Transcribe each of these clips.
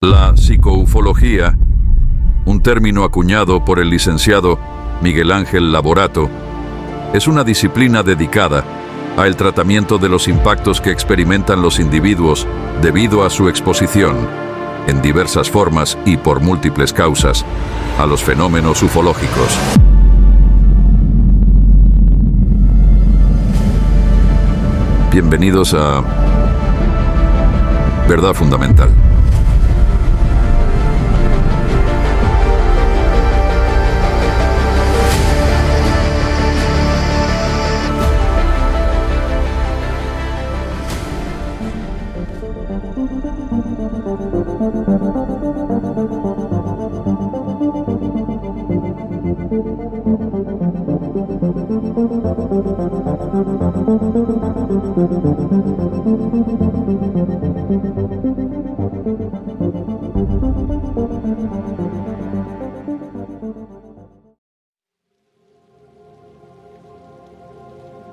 La psicoufología, un término acuñado por el licenciado Miguel Ángel Laborato, es una disciplina dedicada al tratamiento de los impactos que experimentan los individuos debido a su exposición, en diversas formas y por múltiples causas, a los fenómenos ufológicos. Bienvenidos a Verdad Fundamental.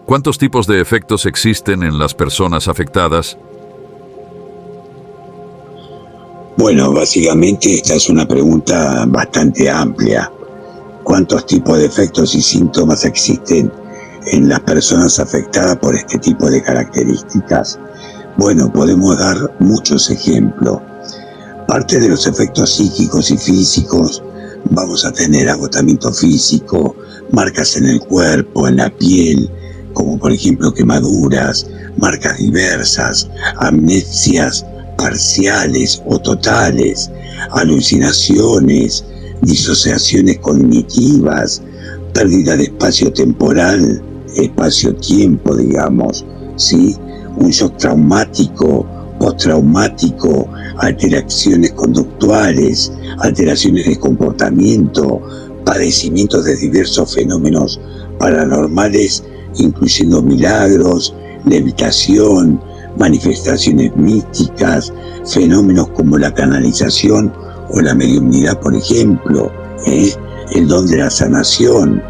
¿Cuántos tipos de efectos existen en las personas afectadas? Bueno, básicamente esta es una pregunta bastante amplia. ¿Cuántos tipos de efectos y síntomas existen en las personas afectadas por este tipo de características? Bueno, podemos dar muchos ejemplos. Parte de los efectos psíquicos y físicos, vamos a tener agotamiento físico, marcas en el cuerpo, en la piel, como por ejemplo quemaduras, marcas diversas, amnesias parciales o totales, alucinaciones, disociaciones cognitivas, pérdida de espacio-temporal, espacio-tiempo, digamos, ¿sí? Un shock traumático, postraumático, alteraciones conductuales, alteraciones de comportamiento, padecimientos de diversos fenómenos paranormales, incluyendo milagros, levitación, manifestaciones místicas, fenómenos como la canalización o la mediumnidad, por ejemplo, el don de la sanación,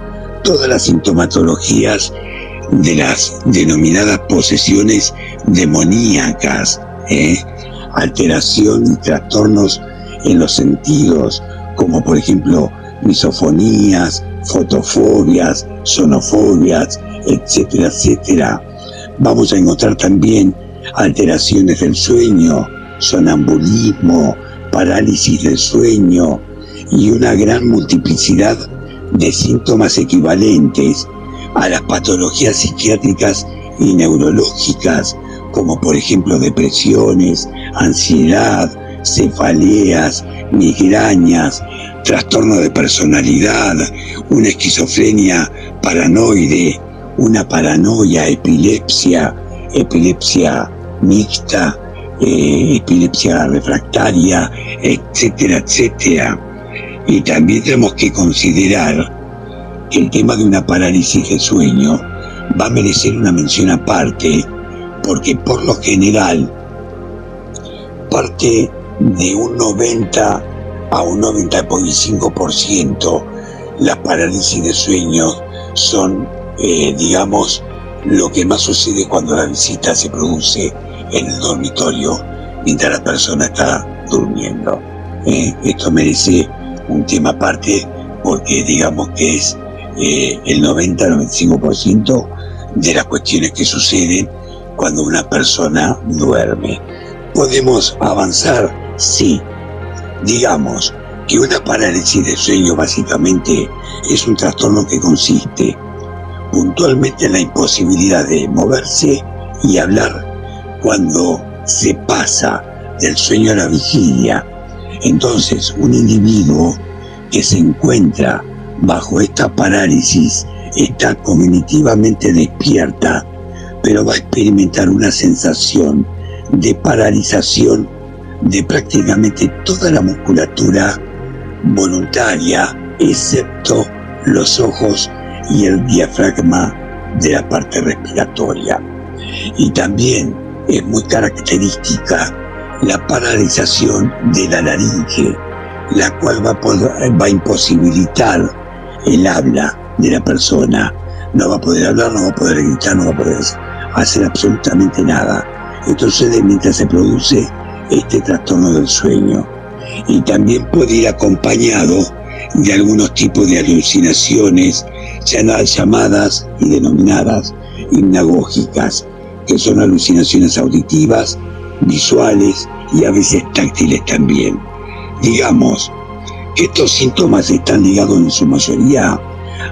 todas las sintomatologías de las denominadas posesiones demoníacas, alteración y trastornos en los sentidos, como por ejemplo misofonías, fotofobias, sonofobias, etcétera, etcétera. Vamos a encontrar también alteraciones del sueño, sonambulismo, parálisis del sueño y una gran multiplicidad de síntomas equivalentes a las patologías psiquiátricas y neurológicas, como por ejemplo depresiones, ansiedad, cefaleas, migrañas, trastorno de personalidad, una esquizofrenia paranoide, una paranoia, epilepsia mixta, epilepsia refractaria, etcétera, etcétera. Y también tenemos que considerar que el tema de una parálisis de sueño va a merecer una mención aparte, porque por lo general parte de un 90 a un 90,5% las parálisis de sueño son, digamos, lo que más sucede cuando la visita se produce en el dormitorio mientras la persona está durmiendo. Esto merece un tema aparte porque digamos que es el 90-95% de las cuestiones que suceden cuando una persona duerme. ¿Podemos avanzar? Sí. Digamos que una parálisis de sueño básicamente es un trastorno que consiste puntualmente en la imposibilidad de moverse y hablar cuando se pasa del sueño a la vigilia. Entonces, un individuo que se encuentra bajo esta parálisis está cognitivamente despierta, pero va a experimentar una sensación de paralización de prácticamente toda la musculatura voluntaria, excepto los ojos y el diafragma de la parte respiratoria. Y también es muy característica la paralización de la laringe, la cual va a imposibilitar el habla de la persona. No va a poder hablar, no va a poder gritar, no va a poder hacer absolutamente nada. Esto sucede mientras se produce este trastorno del sueño. y también puede ir acompañado de algunos tipos de alucinaciones llamadas y denominadas hipnagógicas, que son alucinaciones auditivas, visuales y a veces táctiles también. Digamos, estos síntomas están ligados en su mayoría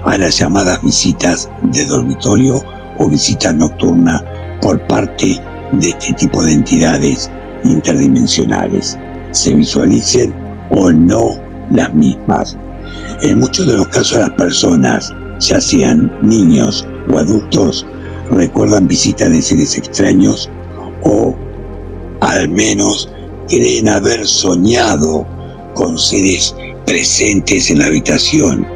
a las llamadas visitas de dormitorio o visitas nocturnas por parte de este tipo de entidades interdimensionales, se visualicen o no las mismas. En muchos de los casos las personas, ya sean niños o adultos, recuerdan visitas de seres extraños o al menos creen haber soñado con seres presentes en la habitación,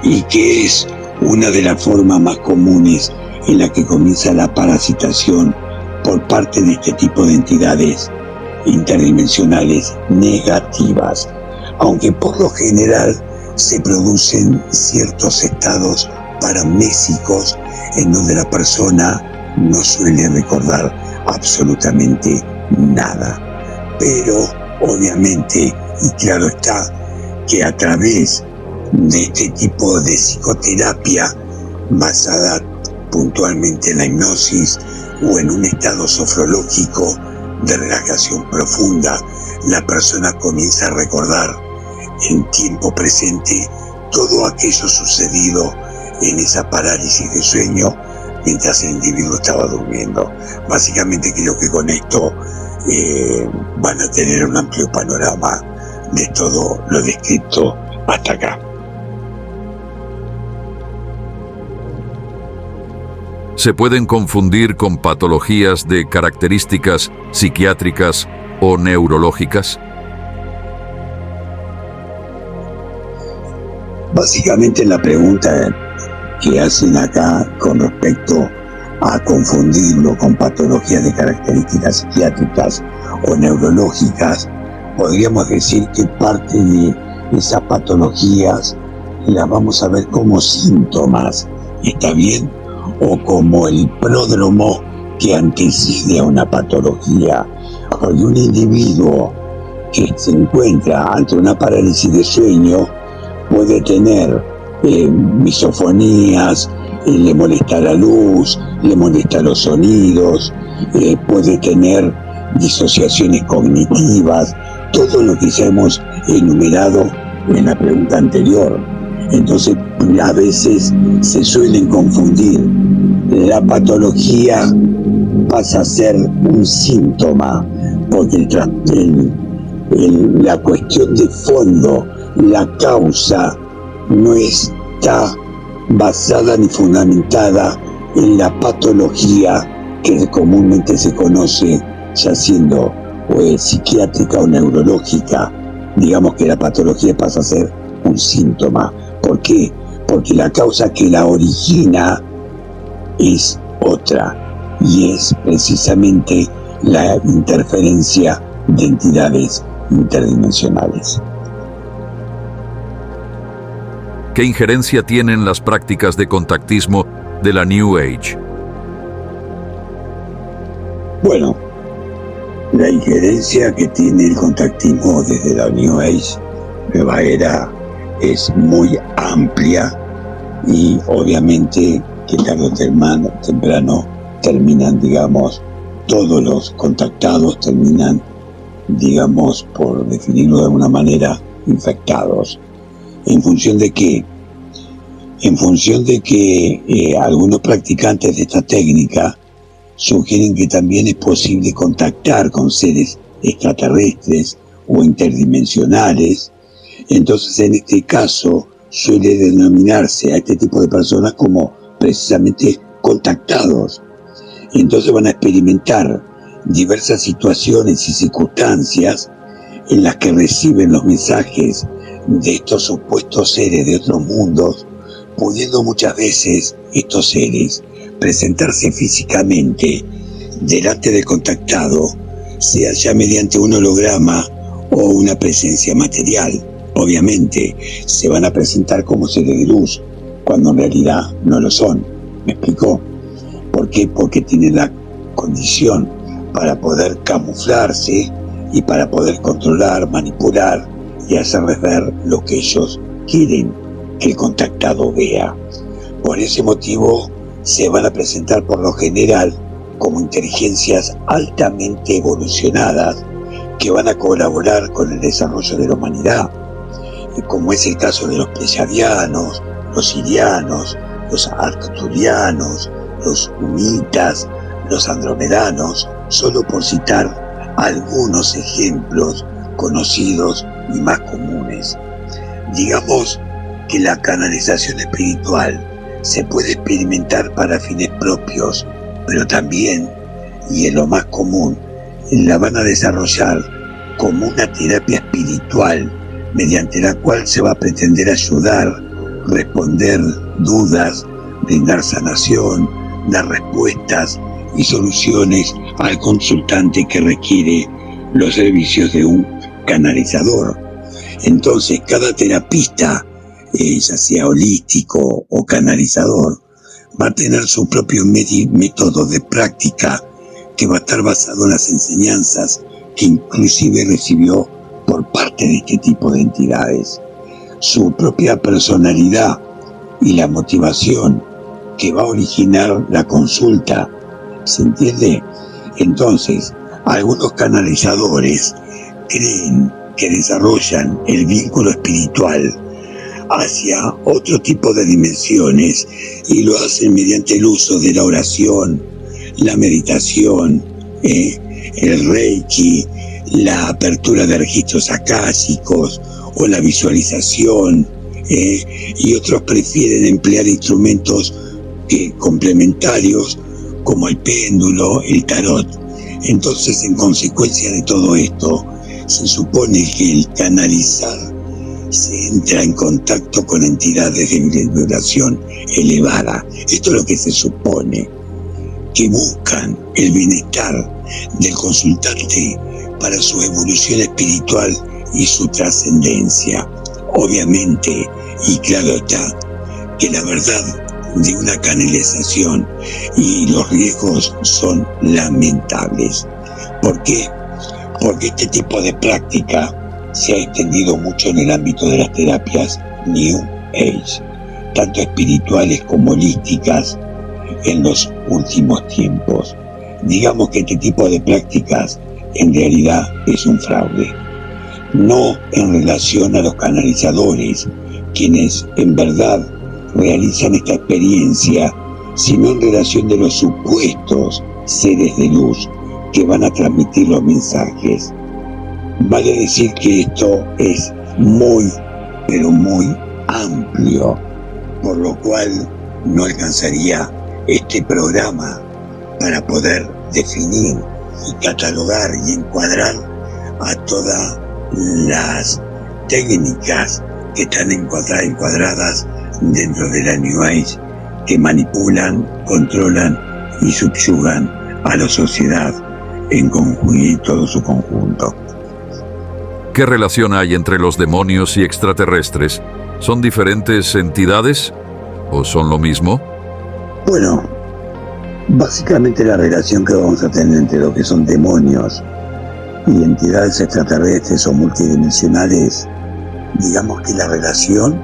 y que es una de las formas más comunes en la que comienza la parasitación por parte de este tipo de entidades interdimensionales negativas, aunque por lo general se producen ciertos estados paramnésicos en donde la persona no suele recordar absolutamente nada. Pero obviamente, y claro está, que a través de este tipo de psicoterapia basada puntualmente en la hipnosis o en un estado sofrológico de relajación profunda, la persona comienza a recordar en tiempo presente todo aquello sucedido en esa parálisis de sueño mientras el individuo estaba durmiendo. Básicamente creo que con esto van a tener un amplio panorama de todo lo descrito hasta acá. Se pueden confundir con patologías de características psiquiátricas o neurológicas. Básicamente la pregunta que hacen acá con respecto a confundirlo con patologías de características psiquiátricas o neurológicas, podríamos decir que parte de esas patologías las vamos a ver como síntomas, ¿está bien? O como el pródromo que antecede a una patología. Porque un individuo que se encuentra ante una parálisis de sueño puede tener misofonías, le molesta la luz, le molesta los sonidos, puede tener disociaciones cognitivas, todo lo que ya hemos enumerado en la pregunta anterior. Entonces, a veces se suelen confundir. La patología pasa a ser un síntoma, porque la cuestión de fondo, la causa, no está basada ni fundamentada en la patología que comúnmente se conoce, ya siendo psiquiátrica o neurológica. Digamos que la patología pasa a ser un síntoma. ¿Por qué? Porque la causa que la origina es otra, y es precisamente la interferencia de entidades interdimensionales. ¿Qué injerencia tienen las prácticas de contactismo de la New Age? Bueno, la injerencia que tiene el contactismo desde la New Age, Nueva Era, es muy amplia, y obviamente que tarde o temprano terminan, digamos, todos los contactados terminan, digamos, por definirlo de alguna manera, infectados. ¿En función de qué? En función de que algunos practicantes de esta técnica sugieren que también es posible contactar con seres extraterrestres o interdimensionales. Entonces, en este caso, suele denominarse a este tipo de personas como precisamente contactados. Entonces van a experimentar diversas situaciones y circunstancias en las que reciben los mensajes de estos supuestos seres de otros mundos, pudiendo muchas veces estos seres presentarse físicamente delante del contactado, sea ya mediante un holograma o una presencia material. Obviamente se van a presentar como seres de luz, cuando en realidad no lo son. ¿Me explicó? ¿Por qué? Porque tienen la condición para poder camuflarse y para poder controlar, manipular y hacerles ver lo que ellos quieren que el contactado vea. Por ese motivo se van a presentar por lo general como inteligencias altamente evolucionadas que van a colaborar con el desarrollo de la humanidad, como es el caso de los pleyadianos, los sirianos, los arcturianos, los humitas, los andromedanos, solo por citar algunos ejemplos conocidos y más comunes. Digamos que la canalización espiritual se puede experimentar para fines propios, pero también, y es lo más común, la van a desarrollar como una terapia espiritual mediante la cual se va a pretender ayudar, responder dudas, brindar sanación, dar respuestas y soluciones al consultante que requiere los servicios de un canalizador. Entonces, cada terapista, ya sea holístico o canalizador, va a tener su propio método de práctica que va a estar basado en las enseñanzas que inclusive recibió por parte de este tipo de entidades. Su propia personalidad y la motivación que va a originar la consulta, ¿se entiende? Entonces, algunos canalizadores creen que desarrollan el vínculo espiritual hacia otro tipo de dimensiones y lo hacen mediante el uso de la oración, la meditación, el reiki, la apertura de registros akáshicos o la visualización, y otros prefieren emplear instrumentos complementarios como el péndulo, el tarot. Entonces, en consecuencia de todo esto, se supone que el canalizar se entra en contacto con entidades de vibración elevada. Esto es lo que se supone, que buscan el bienestar del consultante para su evolución espiritual y su trascendencia. Obviamente, y claro está, que la verdad de una canalización y los riesgos son lamentables. ¿Por qué? Porque este tipo de práctica se ha extendido mucho en el ámbito de las terapias New Age, tanto espirituales como holísticas, en los últimos tiempos. Digamos que este tipo de prácticas en realidad es un fraude, no en relación a los canalizadores, quienes en verdad realizan esta experiencia, sino en relación de los supuestos seres de luz que van a transmitir los mensajes. Vale decir que esto es muy, pero muy amplio, por lo cual no alcanzaría este programa para poder definir y catalogar y encuadrar a todas las técnicas que están encuadradas dentro de la New Age, que manipulan, controlan y subyugan a la sociedad en todo su conjunto. ¿Qué relación hay entre los demonios y extraterrestres? ¿Son diferentes entidades o son lo mismo? Bueno, básicamente la relación que vamos a tener entre lo que son demonios y entidades extraterrestres o multidimensionales, digamos que la relación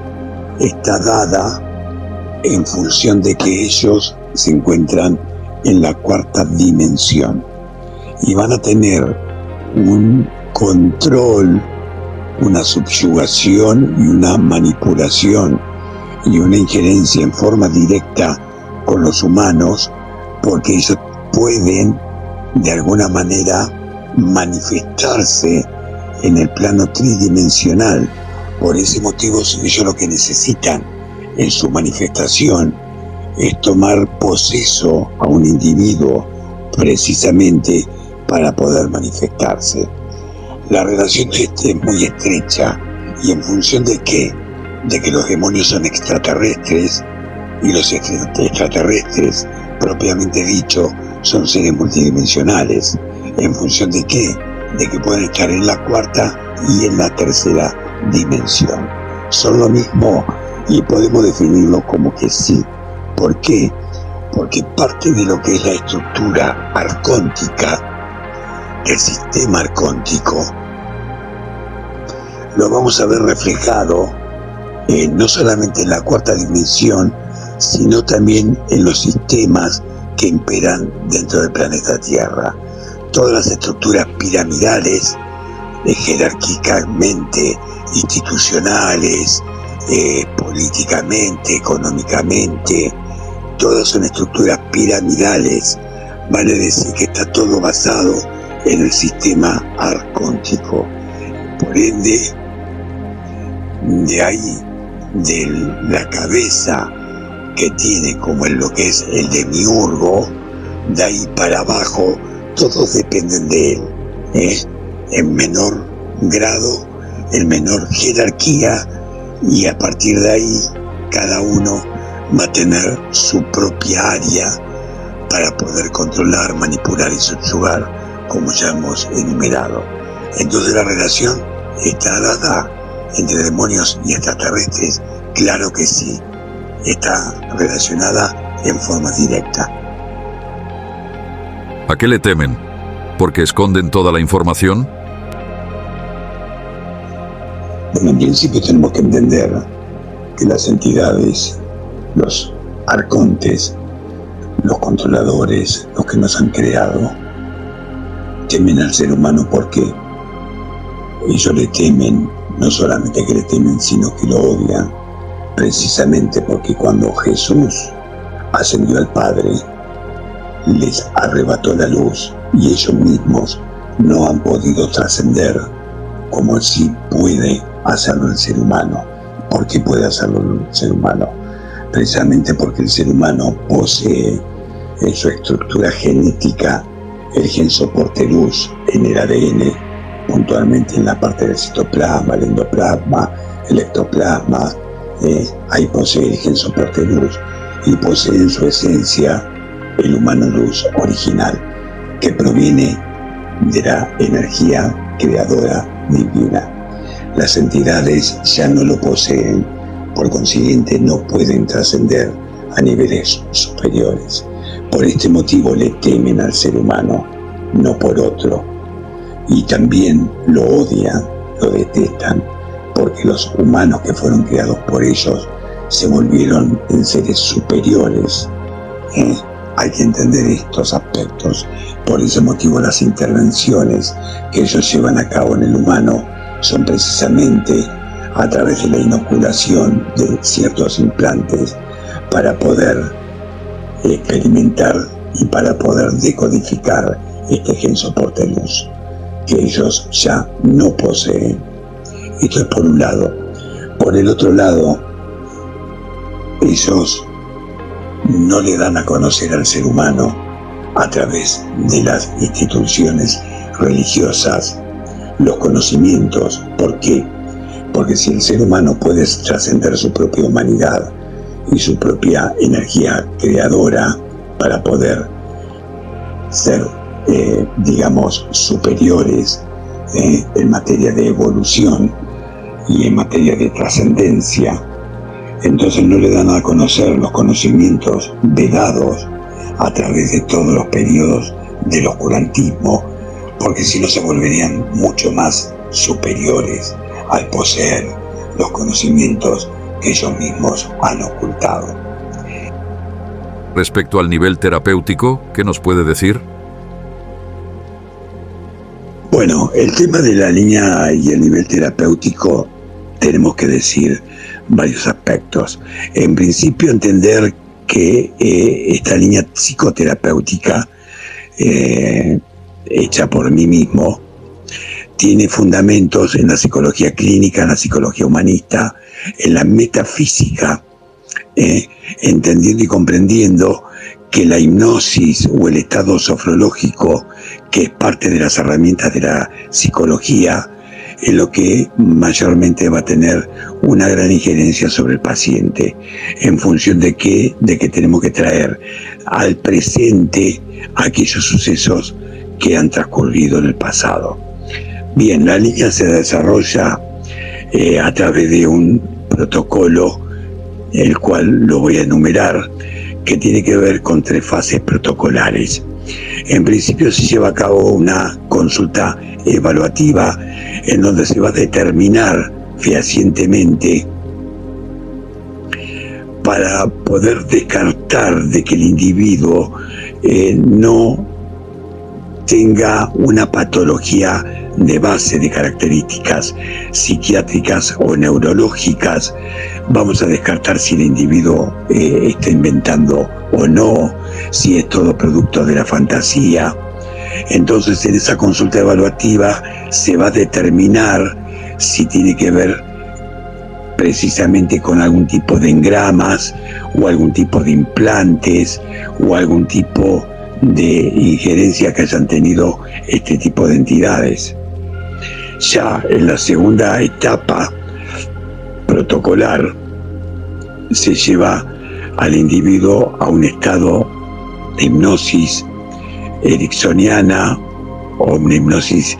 está dada en función de que ellos se encuentran en la cuarta dimensión y van a tener un control, una subyugación y una manipulación y una injerencia en forma directa con los humanos, porque ellos pueden de alguna manera manifestarse en el plano tridimensional. Por ese motivo ellos lo que necesitan en su manifestación es tomar poseso a un individuo precisamente para poder manifestarse. La relación es muy estrecha. ¿Y en función de qué? De que los demonios son extraterrestres y los extraterrestres, propiamente dicho, son seres multidimensionales. ¿En función de qué? De que pueden estar en la cuarta y en la tercera dimensión. Son lo mismo y podemos definirlo como que sí. ¿Por qué? Porque parte de lo que es la estructura arcóntica, el sistema arcóntico, lo vamos a ver reflejado no solamente en la cuarta dimensión, sino también en los sistemas que imperan dentro del planeta Tierra. Todas las estructuras piramidales, jerárquicamente, institucionales, políticamente, económicamente, todas son estructuras piramidales, vale decir que está todo basado en el sistema arcóntico. Por ende, de ahí, de la cabeza que tiene como en lo que es el demiurgo, de ahí para abajo, todos dependen de él, en menor grado, en menor jerarquía, y a partir de ahí cada uno va a tener su propia área para poder controlar, manipular y subyugar, como ya hemos enumerado. Entonces la relación está dada entre demonios y extraterrestres, claro que sí, está relacionada en forma directa. ¿A qué le temen? ¿Porque esconden toda la información? Bueno, en principio tenemos que entender que las entidades, los arcontes, los controladores, los que nos han creado, temen al ser humano porque ellos le temen, no solamente que le temen, sino que lo odian, precisamente porque cuando Jesús ascendió al Padre, les arrebató la luz y ellos mismos no han podido trascender como sí puede hacerlo el ser humano. ¿Por qué puede hacerlo el ser humano? Precisamente porque el ser humano posee en su estructura genética el gen soporte luz en el ADN, puntualmente en la parte del citoplasma, el endoplasma, el ectoplasma, ahí posee el gen soporte luz y posee en su esencia el humano luz original, que proviene de la energía creadora divina. Las entidades ya no lo poseen, por consiguiente no pueden trascender a niveles superiores. Por este motivo le temen al ser humano, no por otro. Y también lo odian, lo detestan, porque los humanos que fueron creados por ellos se volvieron en seres superiores. Hay que entender estos aspectos. Por ese motivo las intervenciones que ellos llevan a cabo en el humano son precisamente a través de la inoculación de ciertos implantes para poder experimentar y para poder decodificar este gen soporte luz que ellos ya no poseen. Esto es por un lado. Por el otro lado, ellos no le dan a conocer al ser humano a través de las instituciones religiosas los conocimientos. ¿Por qué? Porque si el ser humano puede trascender su propia humanidad y su propia energía creadora para poder ser, digamos, superiores en materia de evolución y en materia de trascendencia, entonces no le dan a conocer los conocimientos vedados a través de todos los periodos del oscurantismo, porque si no se volverían mucho más superiores al poseer los conocimientos que ellos mismos han ocultado. Respecto al nivel terapéutico, ¿qué nos puede decir? Bueno, el tema de la línea y el nivel terapéutico, tenemos que decir varios aspectos. En principio, entender que esta línea psicoterapéutica, hecha por mí mismo, tiene fundamentos en la psicología clínica, en la psicología humanista, en la metafísica, entendiendo y comprendiendo que la hipnosis o el estado sofrológico, que es parte de las herramientas de la psicología, es lo que mayormente va a tener una gran injerencia sobre el paciente, en función de que tenemos que traer al presente aquellos sucesos que han transcurrido en el pasado. Bien, la línea se desarrolla a través de un protocolo, el cual lo voy a enumerar, que tiene que ver con 3 fases protocolares. En principio se lleva a cabo una consulta evaluativa en donde se va a determinar fehacientemente, para poder descartar de que el individuo no tenga una patología de base de características psiquiátricas o neurológicas. Vamos a descartar si el individuo está inventando o no, si es todo producto de la fantasía. Entonces, en esa consulta evaluativa se va a determinar si tiene que ver precisamente con algún tipo de engramas o algún tipo de implantes o algún tipo de injerencia que hayan tenido este tipo de entidades. Ya en la segunda etapa protocolar se lleva al individuo a un estado de hipnosis ericksoniana o una hipnosis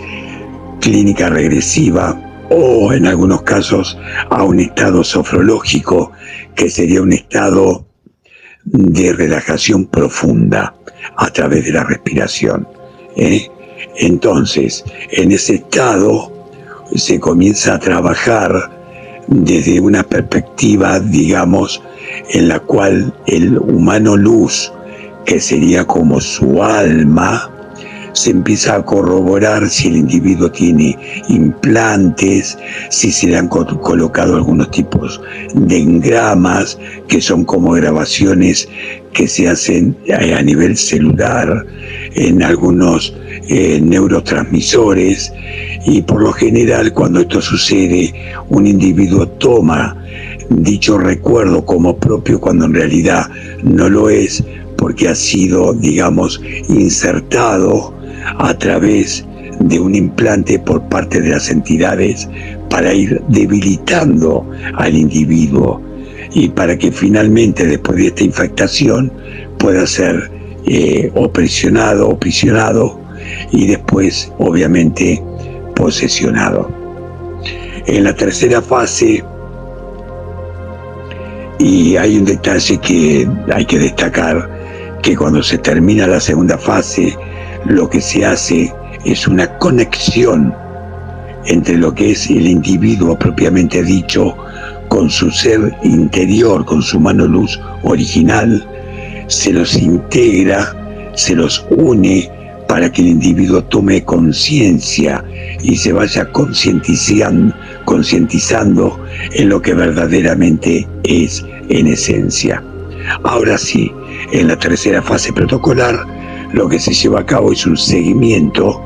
clínica regresiva, o en algunos casos a un estado sofrológico, que sería un estado de relajación profunda a través de la respiración. Entonces, en ese estado se comienza a trabajar desde una perspectiva, digamos, en la cual el humano luz, que sería como su alma, se empieza a corroborar si el individuo tiene implantes, si se le han colocado algunos tipos de engramas, que son como grabaciones que se hacen a nivel celular en algunos neurotransmisores, y por lo general cuando esto sucede un individuo toma dicho recuerdo como propio cuando en realidad no lo es, porque ha sido, digamos, insertado a través de un implante por parte de las entidades para ir debilitando al individuo y para que finalmente, después de esta infectación, pueda ser prisionado y después, obviamente, posesionado. En la tercera fase, y hay un detalle que hay que destacar, que cuando se termina la segunda fase, lo que se hace es una conexión entre lo que es el individuo propiamente dicho con su ser interior, con su mano luz original, se los integra, se los une para que el individuo tome conciencia y se vaya concientizando en lo que verdaderamente es en esencia. Ahora sí, en la tercera fase protocolar, lo que se lleva a cabo es un seguimiento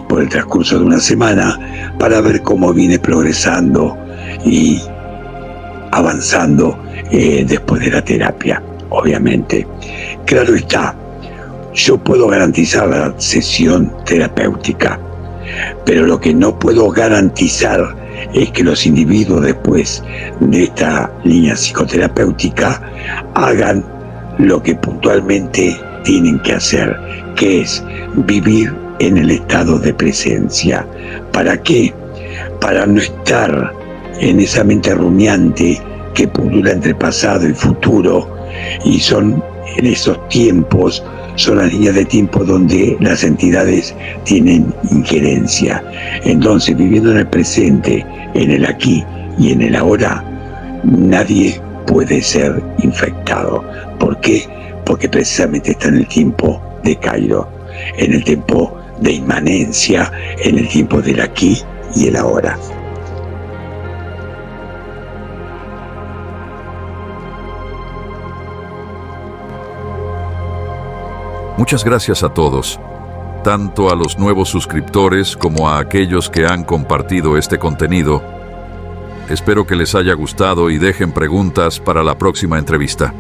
por el transcurso de una semana para ver cómo viene progresando y avanzando después de la terapia, obviamente. Claro está, yo puedo garantizar la sesión terapéutica, pero lo que no puedo garantizar es que los individuos después de esta línea psicoterapéutica hagan lo que puntualmente tienen que hacer, que es vivir en el estado de presencia. ¿Para qué? Para no estar en esa mente rumiante que pulula entre pasado y futuro, y son en esos tiempos, son las líneas de tiempo donde las entidades tienen injerencia. Entonces, viviendo en el presente, en el aquí y en el ahora, nadie puede ser infectado. ¿Por qué? Porque precisamente está en el tiempo de Cairo, en el tiempo de inmanencia, en el tiempo del aquí y el ahora. Muchas gracias a todos, tanto a los nuevos suscriptores como a aquellos que han compartido este contenido. Espero que les haya gustado y dejen preguntas para la próxima entrevista.